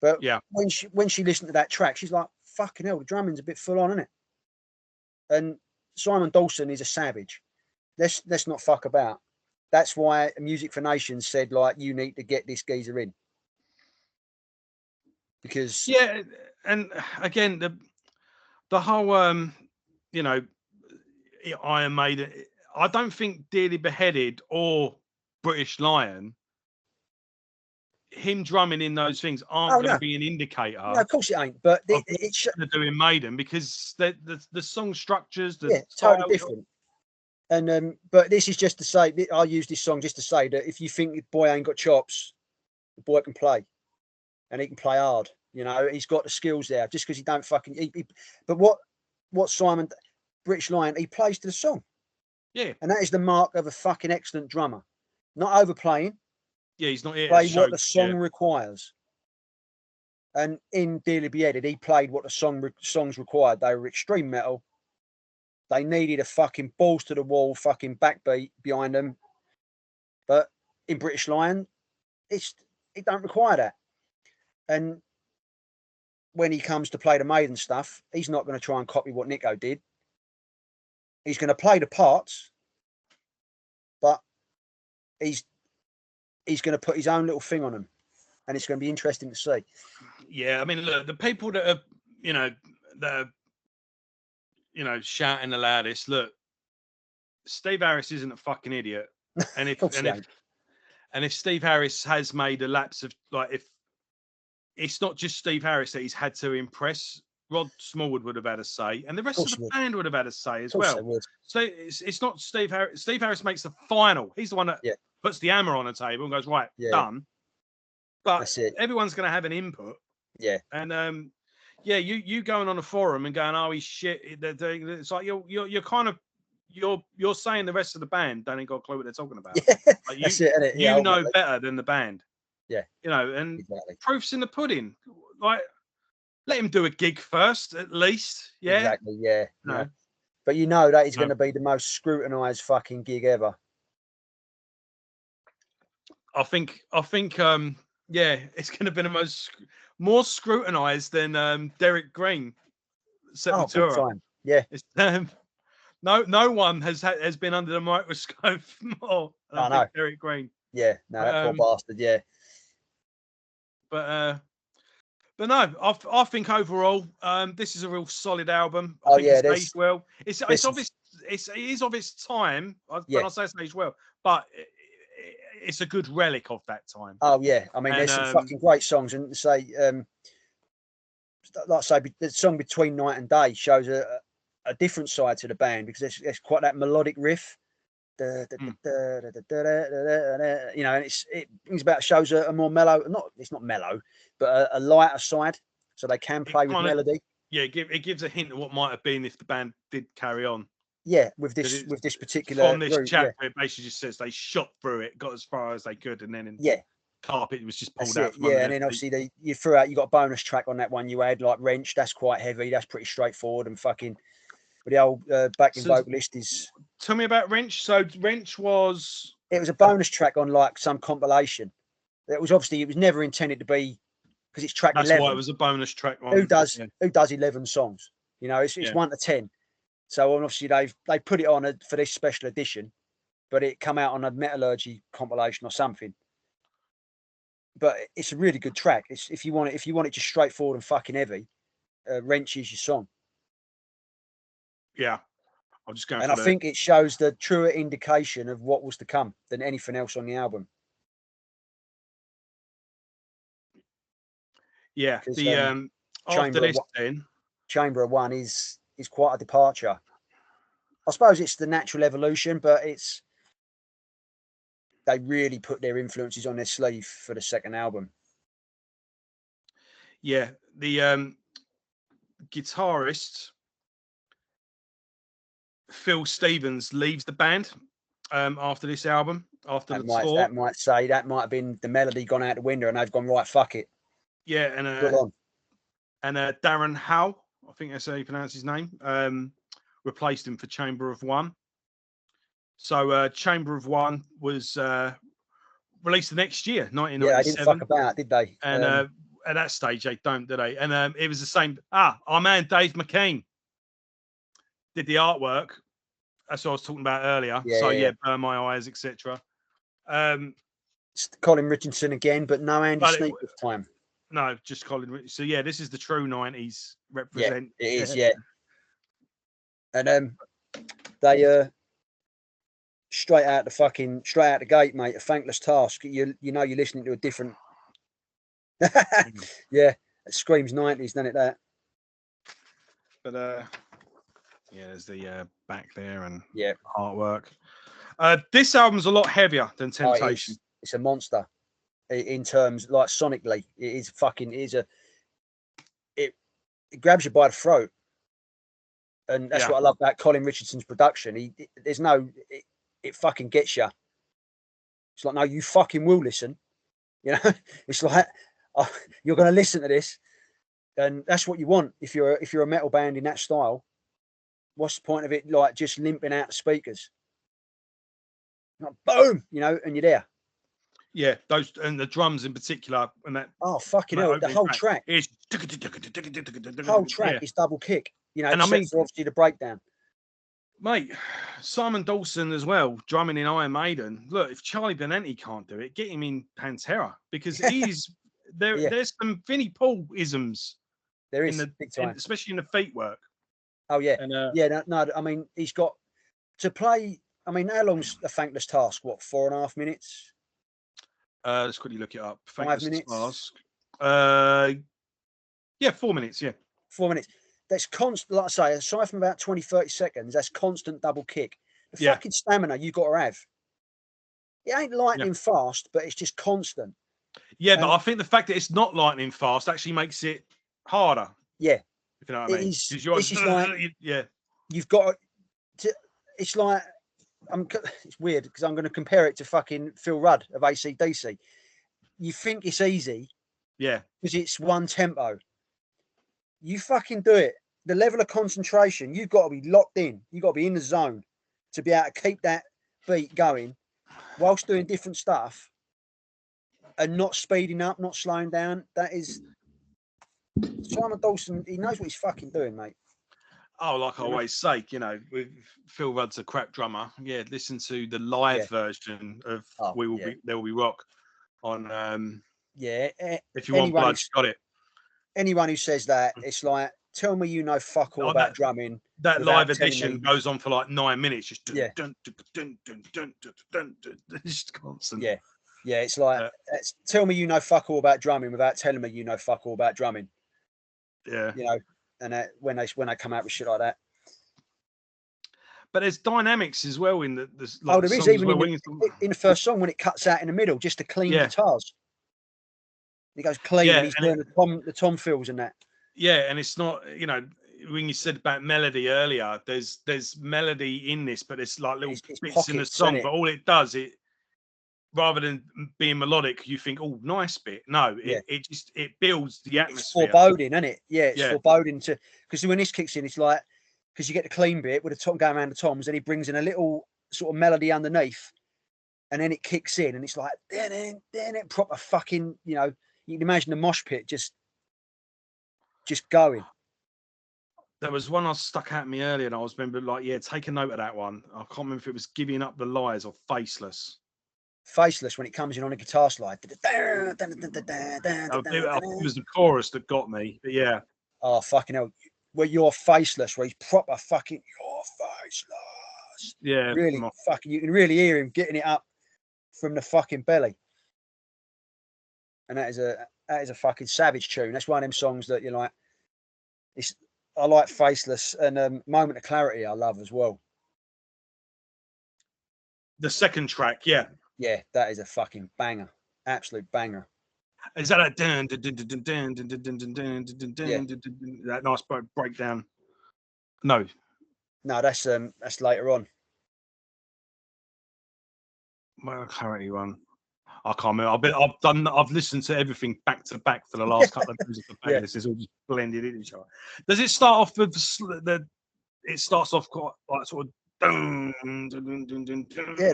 S2: But when she listened to that track, she's like, fucking hell, the drumming's a bit full on, isn't it? And Simon Dawson is a savage. Let's not fuck about. That's why Music for Nations said, like, you need to get this geezer in. Because
S1: and again, the whole you know, Iron Maiden, I don't think Dearly Beheaded or British Lion, him drumming in those things aren't going to be an indicator.
S2: No, of course it ain't. But
S1: it's doing Maiden, because the song structures,
S2: totally different. And but this is just to say, I use this song just to say that if you think the boy ain't got chops, the boy can play, and he can play hard. You know, he's got the skills there. Just because he don't fucking. But what Simon, British Lion, he plays to the song.
S1: Yeah,
S2: and that is the mark of a fucking excellent drummer. Not overplaying.
S1: Yeah, he's not here.
S2: Play what the song requires. And in Dearly Beheaded, he played what the songs required. They were extreme metal. They needed a fucking balls to the wall fucking backbeat behind them. But in British Lion, it don't require that. And when he comes to play the Maiden stuff, he's not going to try and copy what Nico did. He's going to play the parts, but he's going to put his own little thing on them, and it's going to be interesting to see.
S1: Yeah, I mean, look, the people that are, shouting the loudest. Look, Steve Harris isn't a fucking idiot, and if Steve Harris has made a lapse of, like, if it's not just Steve Harris that he's had to impress, Rod Smallwood would have had a say, and the rest of the band would have had a say as well. So it's not Steve Harris. Steve Harris makes the final. He's the one that puts the hammer on the table and goes, right, done. But everyone's going to have an input.
S2: Yeah.
S1: And you going on a forum and going, oh, he's shit. It's like you're kind of you're saying the rest of the band don't even got a clue what they're talking about.
S2: Yeah,
S1: like
S2: that's it, isn't it?
S1: You know better than the band.
S2: Yeah.
S1: And proof's in the pudding. Like, let him do a gig first, at least. Yeah.
S2: Exactly. Yeah. No. But you know that is going to be the most scrutinised fucking gig ever.
S1: I think, yeah, it's going to be the more scrutinized than Derek Green,
S2: Oh, big
S1: Sepultura.
S2: time. Yeah.
S1: It's, no one has been under the microscope more than I think Derek Green.
S2: Yeah, no, that poor bastard. Yeah,
S1: but no, I think overall, this is a real solid album. I think
S2: yeah,
S1: it's aged well. It's obvious. It is of its time. When I say it's aged well, but it's a good relic of that time.
S2: Oh yeah, I mean, there's some fucking great songs, and say, like I say, the song Between Night and Day shows a different side to the band because there's quite that melodic riff. You know, and it brings about, shows a more mellow, it's not mellow, but a lighter side, so they can play with melody.
S1: Yeah, it gives a hint of what might have been if the band did carry on.
S2: Yeah, with this particular
S1: from this chapter, it basically just says they shot through it, got as far as they could, and then carpet was just pulled out.
S2: Yeah, and then obviously you threw out. You got a bonus track on that one. You had like Wrench. That's quite heavy. That's pretty straightforward and fucking. But the old backing vocalist is.
S1: Tell me about Wrench. So Wrench was.
S2: It was a bonus track on like some compilation. It was never intended to be, because it's track 11.
S1: That's why it was a bonus track.
S2: Who does 11 songs? You know, it's 1 to 10. So obviously they put it on for this special edition, but it come out on a Metallurgy compilation or something. But it's a really good track. It's if you want it just straightforward and fucking heavy, Wrench is your song.
S1: Yeah, I'm just going.
S2: And I think it shows the truer indication of what was to come than anything else on the album.
S1: Yeah, the after this, then
S2: Chamber of One is quite a departure. I suppose it's the natural evolution, but they really put their influences on their sleeve for the second album.
S1: Yeah, the guitarist Phil Stevens leaves the band after this album. After the tour,
S2: that might have been the melody gone out the window, and they've gone, right, fuck it.
S1: Yeah, and Darren Howe, I think that's how you pronounce his name, replaced him for Chamber of One. So Chamber of One was released the next year, 1997. Yeah, they
S2: didn't fuck about, did they?
S1: And at that stage, they don't, do they? And it was the same. Our man Dave McKean did the artwork. That's what I was talking about earlier. Burn My Eyes, etc.
S2: Colin Richardson again, but no Andy Sneap this time.
S1: No, just Colin. So yeah, this is the true 90s represent.
S2: Yeah, it is, yeah. And they straight out the gate, mate, A Thankless Task. You know you're listening to a different. Yeah, it screams 90s, doesn't it? That.
S1: But yeah, there's the back there and artwork. This album's a lot heavier than Temptation.
S2: It's a monster in terms, like, sonically. It grabs you by the throat, and that's what I love about Colin Richardson's production. It fucking gets you. It's like, no, you fucking will listen. You know, it's like, you're going to listen to this, and that's what you want if you're a metal band in that style. What's the point of it, like, just limping out the speakers? Like, boom, you know, and you're there. Yeah,
S1: those, and the drums in particular, and that.
S2: Oh, fucking hell! The whole track is. The whole track is double kick. You know, and I mean, obviously the breakdown.
S1: Mate, Simon Dawson as well, drumming in Iron Maiden. Look, if Charlie Benanti can't do it, get him in Pantera, because he's there. There's some Vinnie Paul isms.
S2: There is, big time,
S1: especially in the feet work.
S2: Oh yeah, and, no. I mean, he's got to play. I mean, how long's A Thankless Task? What, 4.5 minutes?
S1: Let's quickly look it up.
S2: 5 minutes.
S1: Task. 4 minutes. Yeah,
S2: 4 minutes. That's constant. Like I say, aside from about 20-30 seconds, that's constant double kick. The fucking stamina you got to have. It ain't lightning fast, but it's just constant.
S1: Yeah, but I think the fact that it's not lightning fast actually makes it harder.
S2: Yeah,
S1: if you know what I mean.
S2: You've got to. It's like, it's weird because I'm going to compare it to fucking Phil Rudd of AC/DC. You think it's easy, because it's one tempo. You fucking do it. The level of concentration, you've got to be locked in. You've got to be in the zone to be able to keep that beat going whilst doing different stuff. and not speeding up, not slowing down. That is Simon Dawson. He knows what he's fucking doing, mate.
S1: Oh, like I
S2: You know?
S1: always say, you know, with Phil Rudd's a crap drummer. Yeah, listen to the live version of There Will Be Rock on If You Want
S2: Anyone
S1: Blood, you got it.
S2: Anyone who says that, it's like, tell me you know fuck all about drumming.
S1: That live edition goes on for like 9 minutes, just just constant.
S2: Yeah, it's like tell me you know fuck all about drumming without telling me you know fuck all about drumming.
S1: Yeah,
S2: you know, and when they come out with shit like that.
S1: But there's dynamics as well in the
S2: there is even in the first song when it cuts out in the middle, just the clean guitars. He goes clean, and he's doing the tom fills and that.
S1: Yeah, and it's not, you know, when you said about melody earlier, there's melody in this, but it's like little bits pockets, in the song. But all it does, rather than being melodic, you think, oh, nice bit. No, it builds the atmosphere.
S2: It's foreboding, isn't it? Yeah, it's foreboding because when this kicks in, it's like, because you get the clean bit with the tom going around the toms, and he brings in a little sort of melody underneath, and then it kicks in, and it's like then it proper fucking, you know, you can imagine the mosh pit just going.
S1: There was one I stuck at me earlier, and I was remember like, take a note of that one. I can't remember if it was Giving Up the Lies or Faceless.
S2: Faceless, when it comes in on a guitar slide.
S1: It was the chorus that got me, but yeah.
S2: Oh, fucking hell. Where you're faceless, where he's proper fucking, you're faceless.
S1: Yeah.
S2: Really fucking, you can really hear him getting it up from the fucking belly. And that is a fucking savage tune. That's one of them songs that you're like, I like Faceless, and Moment of Clarity I love as well.
S1: The second track, yeah.
S2: Yeah, that is a fucking banger. Absolute banger.
S1: Is that a that nice breakdown? No,
S2: that's later on.
S1: My Clarity one. I can't remember. I've listened to everything back to back for the last couple of days of the playlist. It's all just blended in each other. Does it start off with it starts off quite like sort of
S2: the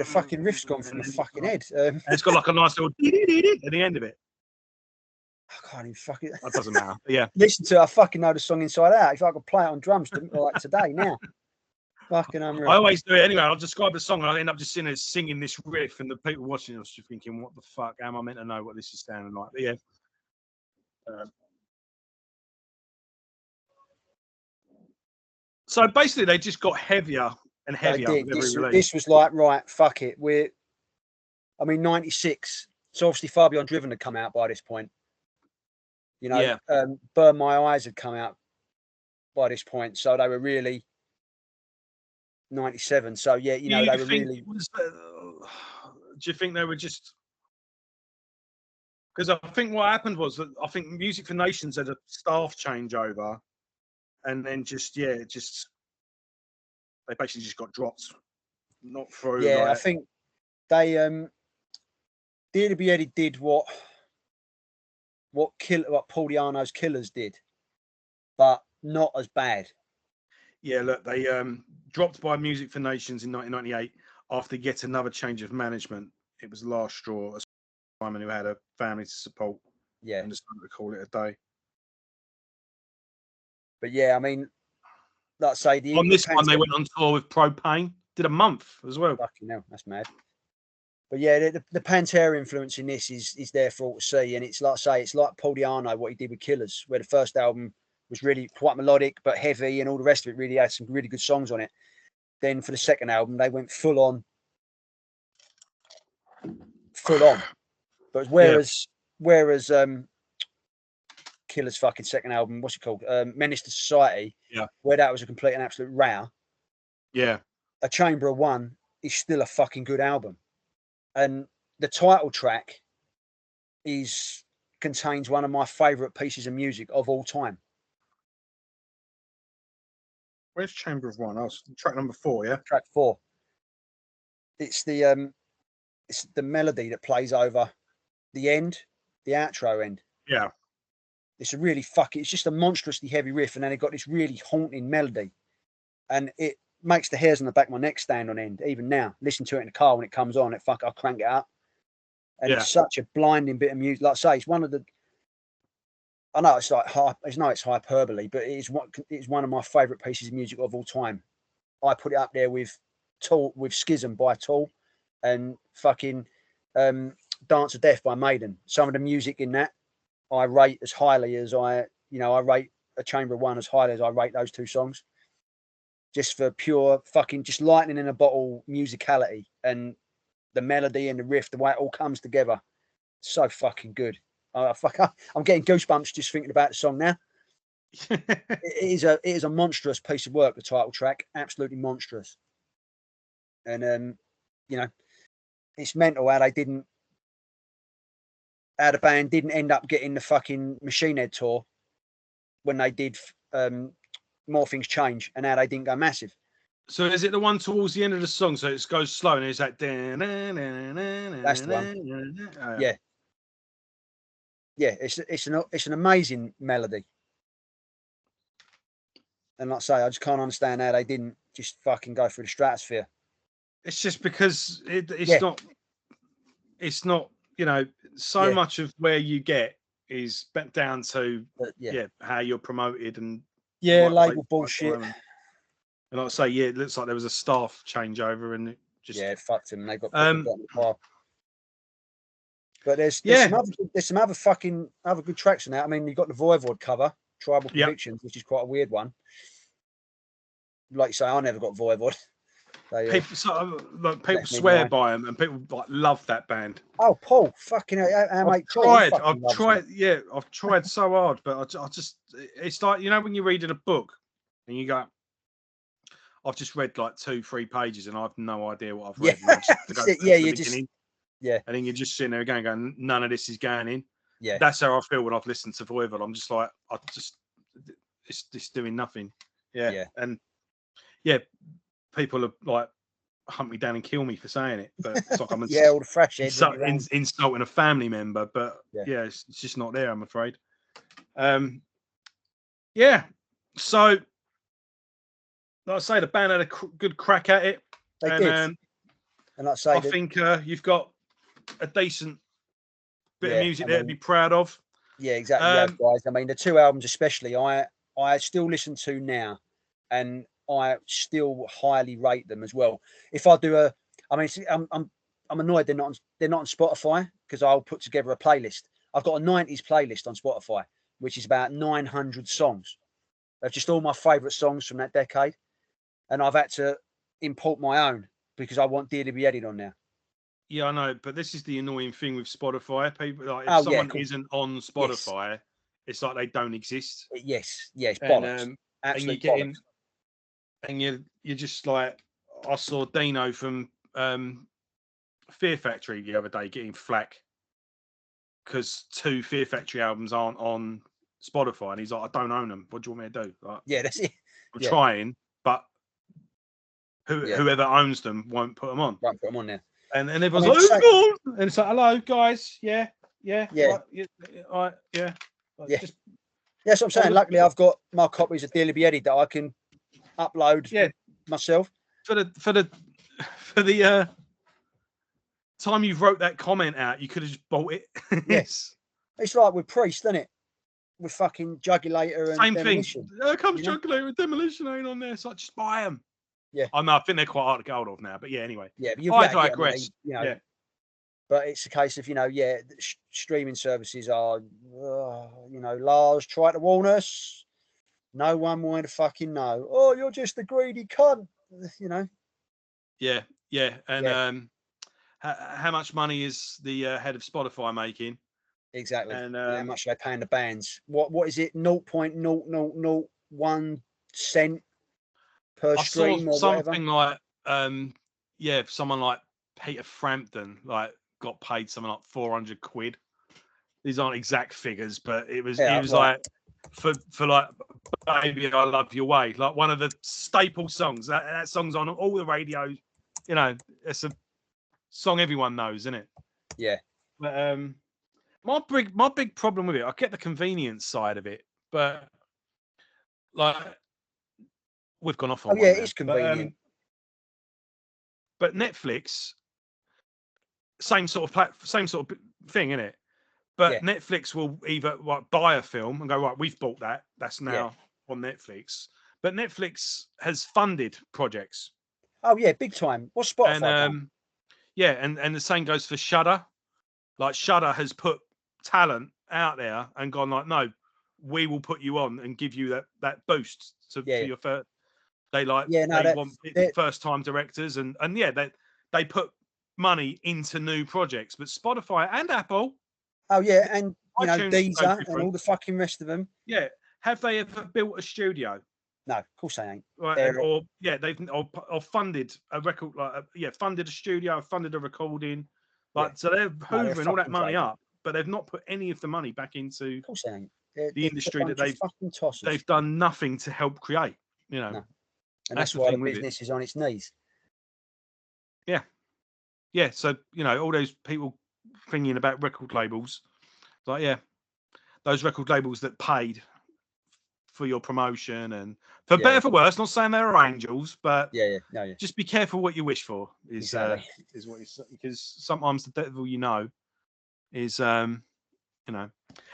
S2: fucking riff's gone from the fucking head.
S1: And it's got like a nice little at the end of it.
S2: I can't even fucking.
S1: That doesn't matter. But yeah,
S2: listen to it. I fucking know the song inside out. If I could play it on drums like today now, fucking unreal.
S1: I always do it anyway. I'll describe the song and I end up just singing this riff, and the people watching us just thinking, "What the fuck? How am I meant to know what this is sounding like?" But yeah. So basically, they just got heavier and heavier.
S2: This was like, right, fuck it. 96. So obviously Far Beyond Driven had come out by this point. You know, Burn My Eyes had come out by this point. So they were really 97. So yeah, you know, they were really.
S1: Do you think they were just? Because I think what happened was that I think Music for Nations had a staff changeover. And then they basically just got dropped, not through.
S2: Yeah, I think they Dearly Beheaded did what Paul Di'Anno's Killers did, but not as bad.
S1: Yeah, look, they dropped by Music for Nations in 1998 after yet another change of management. It was the last straw. Simon, who had a family to support, and decided to call it a day. But
S2: yeah, I mean, let's say
S1: on this one they went on tour with Propane, did a month as well.
S2: Fucking hell, that's mad. But yeah, the Pantera influence in this is there for all to see, and it's like Paul Di'Anno, what he did with Killers, where the first album was really quite melodic but heavy, and all the rest of it really had some really good songs on it. Then for the second album, they went full on. But whereas Killer's fucking second album, what's it called? Menace to Society.
S1: Yeah.
S2: Where that was a complete and absolute row.
S1: Yeah.
S2: A Chamber of One is still a fucking good album. And the title track contains one of my favourite pieces of music of all time.
S1: Where's Chamber of One? Track number 4, yeah?
S2: Track 4. It's the melody that plays over the outro end.
S1: Yeah.
S2: It's a really it's just a monstrously heavy riff, and then it got this really haunting melody, and it makes the hairs on the back of my neck stand on end. Even now, listen to it in the car when it comes on, I'll crank it up, and it's such a blinding bit of music. Like I say, it's one of the. I know it's like it's hyperbole, but it's one of my favourite pieces of music of all time. I put it up there with Schism by Tool, and fucking Dance of Death by Maiden. Some of the music in that I rate as highly as I rate A Chamber of One as highly as I rate those two songs. Just for pure fucking just lightning in a bottle musicality and the melody and the riff, the way it all comes together. So fucking good. I'm getting goosebumps just thinking about the song now. It is a monstrous piece of work, the title track. Absolutely monstrous. And it's mental how the band didn't end up getting the fucking Machine Head tour when they did More Things Change, and how they didn't go massive.
S1: So is it the one towards the end of the song? So it goes slow and it's like.
S2: That's the one. Oh, yeah. Yeah, it's an amazing melody. And like I say, I just can't understand how they didn't just fucking go through the stratosphere.
S1: It's just because it's not, so much of where you get is down to how you're promoted and
S2: label bullshit.
S1: And like I say, it looks like there was a staff changeover and it just
S2: it fucked them. They got put in the car. But there's some other fucking other good tracks in that. I mean, you've got the Voivod cover, Tribal Convictions, which is quite a weird one. Like you say, I never got Voivod.
S1: People swear by them, and people love that band.
S2: Oh, Paul, fucking hell, mate.
S1: I've tried so hard, but I just, it's like, when you're reading a book and you go, I've just read like 2-3 pages and I have no idea what I've read. And then you're just sitting there going, none of this is going in.
S2: Yeah,
S1: that's how I feel when I've listened to Voivod. I'm just like, it's doing nothing. And people are like hunt me down and kill me for saying it, but it's like I'm
S2: all the fresh
S1: insulting a family member, but it's just not there, I'm afraid. So like I say, the band had a good crack at it.
S2: They did. And like I say,
S1: I think you've got a decent bit of music there to be proud of.
S2: Yeah, exactly. Guys, I mean, the two albums especially, I still listen to now, and I still highly rate them as well. If I do I'm annoyed they're not on Spotify, because I'll put together a playlist. I've got a 90s playlist on Spotify, which is about 900 songs of just all my favourite songs from that decade, and I've had to import my own because I want Dearly Beheaded on there.
S1: Yeah, I know, but this is the annoying thing with Spotify. People if someone isn't on Spotify, it's like they don't exist.
S2: Yes, bollocks. Absolutely bollocks.
S1: And you're just like, I saw Dino from Fear Factory the other day getting flack because 2 Fear Factory albums aren't on Spotify, and he's like, I don't own them. What do you want me to do? Like,
S2: that's it.
S1: I'm trying, but whoever owns them won't put them on.
S2: Won't put them on there.
S1: And everyone's like, oh, and it's like, hello guys, yeah.
S2: That's what I'm saying. Luckily, I've got my copies of Dearly Beheaded that I can upload myself.
S1: For the time you wrote that comment out, you could have just bought it.
S2: Yes, it's like with Priest, isn't it? With fucking Jugulator and
S1: same
S2: Demolition.
S1: thing. There comes Jugulator and Demolition ain't on there, so just buy them.
S2: Yeah,
S1: I know. I think they're quite hard to get hold of now, but anyway.
S2: Yeah, but I digress. But it's a case of streaming services are, Lars tried to warn us. No one wanted to fucking know. Oh, you're just a greedy cunt.
S1: Yeah. And how much money is the head of Spotify making?
S2: Exactly. And how much are they paying the bands? What is it? 0.0001 cent per stream or
S1: something
S2: whatever?
S1: Like someone like Peter Frampton got paid something like 400 quid. These aren't exact figures, but it was like for like Baby I Love Your Way, like one of the staple songs. That song's on all the radios. It's a song everyone knows, isn't it?
S2: Yeah.
S1: But my big problem with it, I get the convenience side of it, but like we've gone off on
S2: it is convenient.
S1: But Netflix same sort of thing, isn't it? But
S2: Yeah.
S1: Netflix will either buy a film and go, right, we've bought that. That's now on Netflix. But Netflix has funded projects.
S2: Oh yeah, big time. What's Spotify done?
S1: Yeah, and the same goes for Shudder. Like Shudder has put talent out there and gone like, no, we will put you on and give you that boost for your first. They want first time directors and they put money into new projects. But Spotify and Apple.
S2: Oh yeah, and you know
S1: iTunes
S2: Deezer and all the fucking rest of them.
S1: Yeah, have they ever built a studio?
S2: No, of course they ain't.
S1: Right, they've funded a record, funded a studio, funded a recording, so they're hoovering all that money up, but they've not put any of the money back into
S2: of course they ain't.
S1: The industry that they've done nothing to help create, you know.
S2: No. And that's why the business is on its knees.
S1: Yeah. So you know, all those people thinking about record labels, like those record labels that paid for your promotion and for better for worse. Not saying they're angels, but just be careful what you wish for. Is what you say, because sometimes the devil is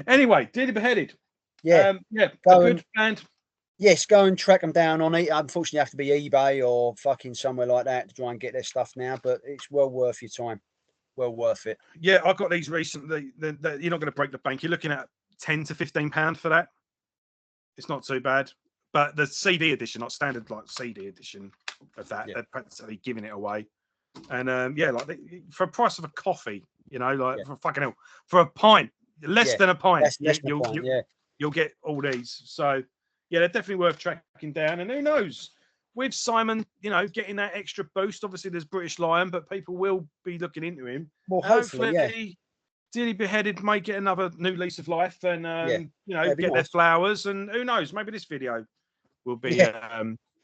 S1: Anyway, Dearly Beheaded. A good band.
S2: Yes, go and track them down on it. Unfortunately, you have to be eBay or fucking somewhere like that to try and get their stuff now, but it's well worth your time. Well worth it.
S1: Yeah, I got these recently. You're not going to break the bank. You're looking at £10 to £15 for that. It's not too bad. But the CD edition, not standard like CD edition of that, they're practically giving it away. And for a price of a coffee, for fucking hell, for a pint, less than a pint, you'll get all these. So they're definitely worth tracking down. And who knows, with Simon, getting that extra boost. Obviously, there's British Lion, but people will be looking into him.
S2: Well, hopefully,
S1: Dearly Beheaded might get another new lease of life, and get their flowers. And who knows, maybe this video will be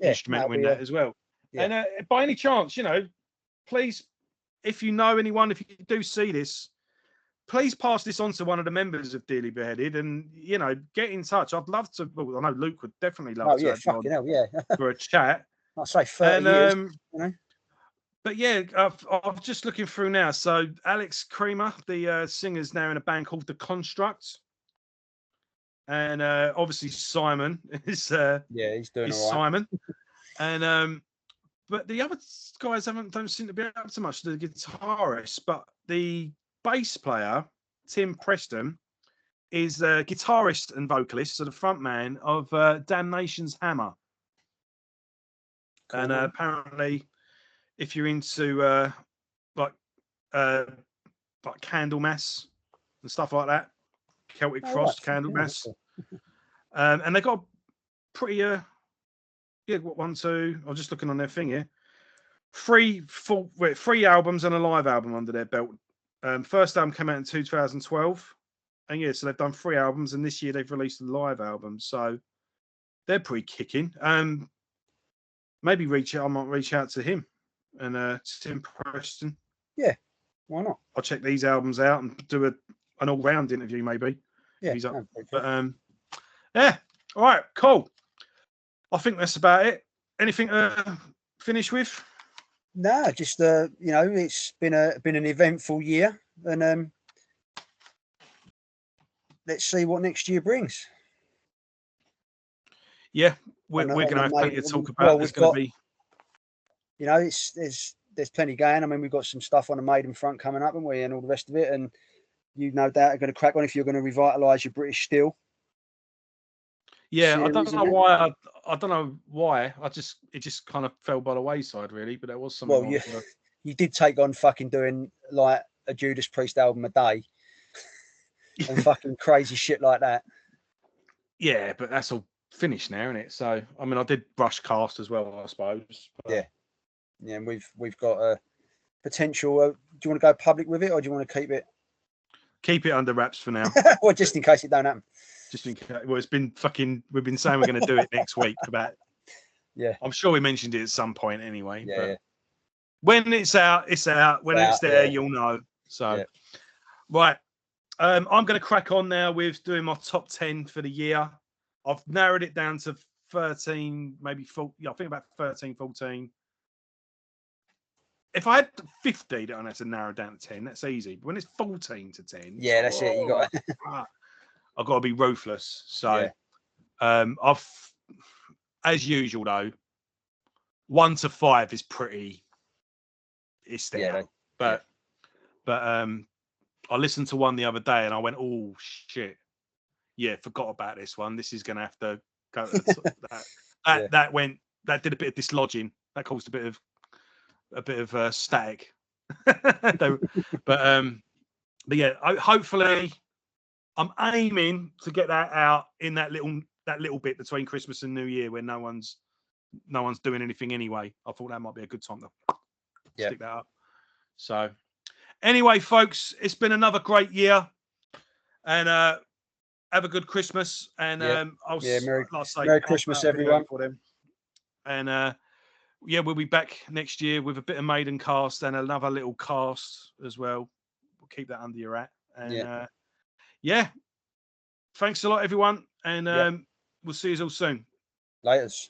S1: instrumental in that as well. And by any chance, please, if you know anyone, if you do see this, please pass this on to one of the members of Dearly Beheaded, and get in touch. I'd love to. Well, I know Luke would definitely love to.
S2: Fucking hell,
S1: for a chat.
S2: I'll say 30 years.
S1: But I'm just looking through now. So Alex Creamer, the singer's now in a band called The Construct, and obviously Simon is
S2: he's doing all right.
S1: Simon, and but the other guys don't seem to be up to much. The guitarist, but the bass player Tim Preston is the guitarist and vocalist, so the front man of Damnation's Hammer. Cool. And apparently, if you're into like Candlemass and stuff like that, Celtic Frost, Candlemass, and they got pretty 1, 2. I'm just looking on their thing here. 3 albums and a live album under their belt. First album came out in 2012, and so they've done 3 albums, and this year they've released a live album, so they're pretty kicking. Maybe I might reach out to him and Tim Preston.
S2: Yeah, why not?
S1: I'll check these albums out and do an all-round interview, maybe.
S2: Yeah,
S1: he's up. But all right, cool. I think that's about it. Anything to finish with?
S2: No, just it's been an eventful year, and let's see what next year brings.
S1: Yeah, we're going to have plenty to talk about. There's going to be,
S2: there's plenty going. I mean, we've got some stuff on the Maiden front coming up, haven't we, and all the rest of it. And you no doubt are going to crack on if you're going to revitalise your British steel.
S1: Yeah, I don't know why. I don't know why. It just kind of fell by the wayside, really. But there was some.
S2: Well, you did take on fucking doing like a Judas Priest album a day, and fucking crazy shit like that. Yeah,
S1: but that's all finished now, isn't it? So, I mean, I did brush cast as well, I suppose.
S2: But... Yeah, and we've got a potential. Do you want to go public with it, or do you want to
S1: keep it under wraps for now?
S2: Well, just in case it don't happen.
S1: Just in case. Well, it's been we've been saying we're going to do it next week. I'm sure we mentioned it at some point anyway.
S2: Yeah.
S1: But when it's out, it's out. When it's there, you'll know. So, right. I'm going to crack on now with doing my top 10 for the year. I've narrowed it down to 13, maybe 4. I think about 13, 14. if I had 50 that I had to narrow down to 10, that's easy. But when it's 14 to 10,
S2: Yeah, that's it. You got.
S1: I've got to be ruthless. So,
S2: Yeah.
S1: I've, as usual though, 1 to 5 is pretty. It's there, but I listened to one the other day and I went, oh shit, yeah, forgot about this one. This is going to have to go to the that did a bit of dislodging. That caused a bit of static. but yeah, hopefully I'm aiming to get that out in that little bit between Christmas and New Year when no one's doing anything anyway. I thought that might be a good time to stick that up. So anyway, folks, it's been another great year, and have a good Christmas. And
S2: Merry Christmas, everyone.
S1: For them. And we'll be back next year with a bit of Maiden cast and another little cast as well. We'll keep that under your hat. And thanks a lot, everyone. And we'll see you all soon.
S2: Laters.